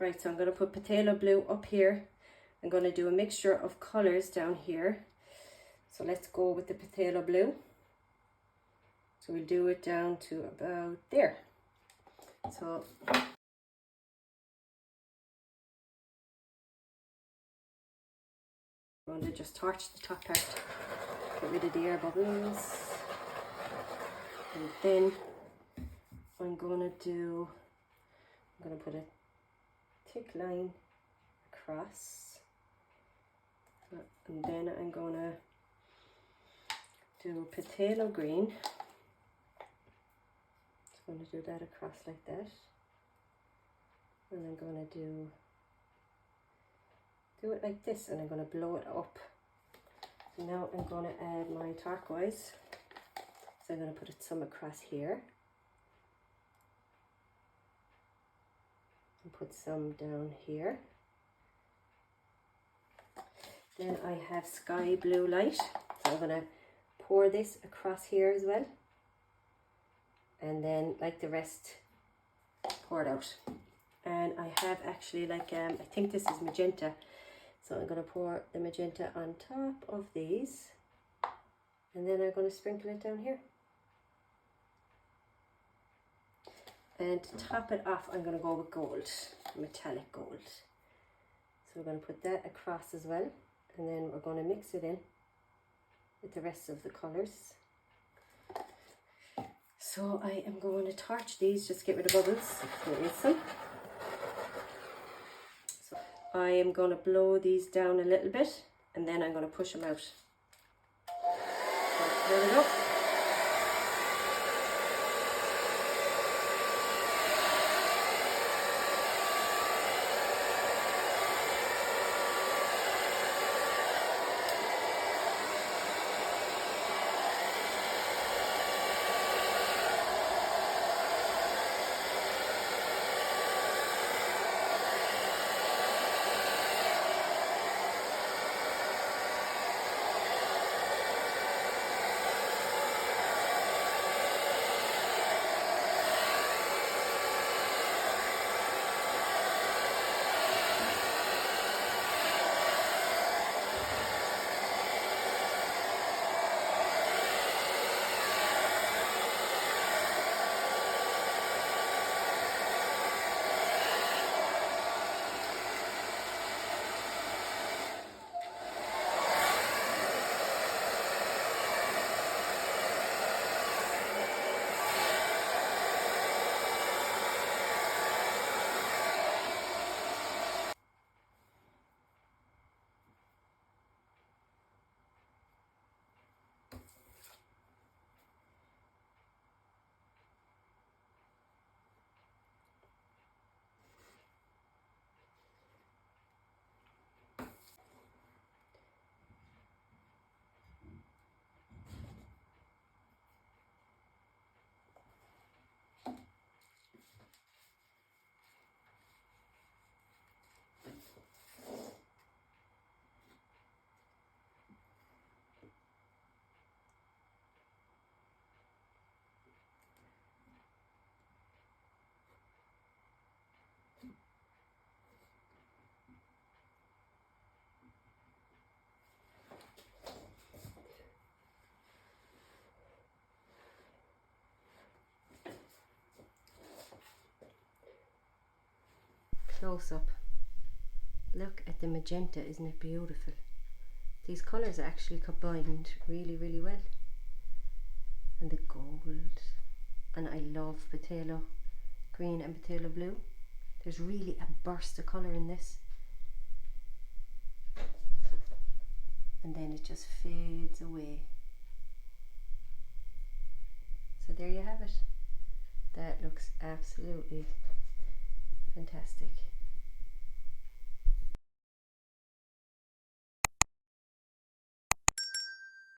Right, so I'm going to put phthalo blue up here. I'm going to do a mixture of colours down here. So let's go with the phthalo blue. So we'll do it down to about there. So I'm going to just torch the top part, get rid of the air bubbles. And then I'm going to put a thick line across. And then I'm going to do phthalo green. Just going to do that across like that. And I'm going to do it like this, and I'm going to blow it up. So now I'm going to add my turquoise. So I'm going to put some across here. And put some down here. Then I have sky blue light. So I'm going to pour this across here as well. And then, like the rest, pour it out. And I have actually I think this is magenta. So I'm going to pour the magenta on top of these. And then I'm going to sprinkle it down here. And to top it off, I'm going to go with gold, metallic gold. So we're going to put that across as well. And then we're going to mix it in with the rest of the colours. So I am going to torch these, just get rid of bubbles, if there is some. So I am going to blow these down a little bit, and then I'm going to push them out. So there we go. Close up. Look at the magenta, isn't it beautiful? These colours are actually combined really, really well. And the gold. And I love phthalo green and phthalo blue. There's really a burst of colour in this. And then it just fades away. So there you have it. That looks absolutely fantastic.